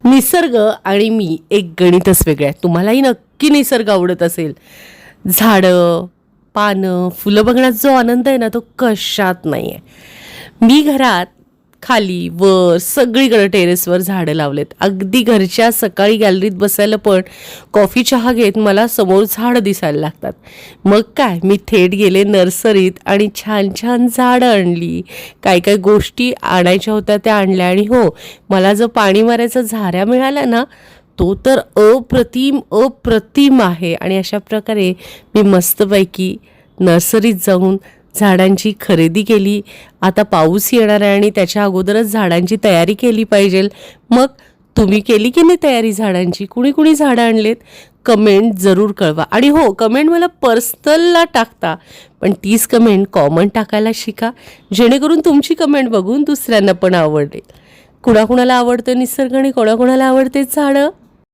निसर्ग आणि मी एक गणितच वेगळं आहे. तुम्हालाही नक्की निसर्ग आवडत असेल. झाडं, पानं, फुलं बघण्यात जो आनंद आहे ना, तो कशात नाही आहे. मी घरात खाली वर सगळीकडे टेरेसवर झाडं लावलेत. अगदी घरच्या सकाळी गॅलरीत बसायला पण कॉफी चहा घेत मला समोर झाडं दिसायला लागतात. मग काय, मी थेट गेले नर्सरीत आणि छान छान झाडं आणली. काय काय गोष्टी आणायच्या होत्या त्या आणल्या. आणि हो, मला जो पाणी मारायचा झाऱ्या मिळाला ना, तो तर अप्रतिम आहे. आणि अशा प्रकारे मी मस्तपैकी नर्सरीत जाऊन झाडांची खरेदी केली. आता पाऊस येणार आहे आणि त्याच्या अगोदरच झाडांची तयारी केली पाहिजे. मग तुम्ही केली की नाही तयारी झाडांची? कुणी कुणी झाडं आणलेत? कमेंट जरूर कळवा. आणि हो, कमेंट मला पर्सनलला टाकता, पण तीच कमेंट कॉमन टाकायला शिका, जेणेकरून तुमची कमेंट बघून दुसऱ्यांना पण आवडेल. कुणाकुणाला आवडतं निसर्ग आणि कोणाकुणाला आवडते झाडं?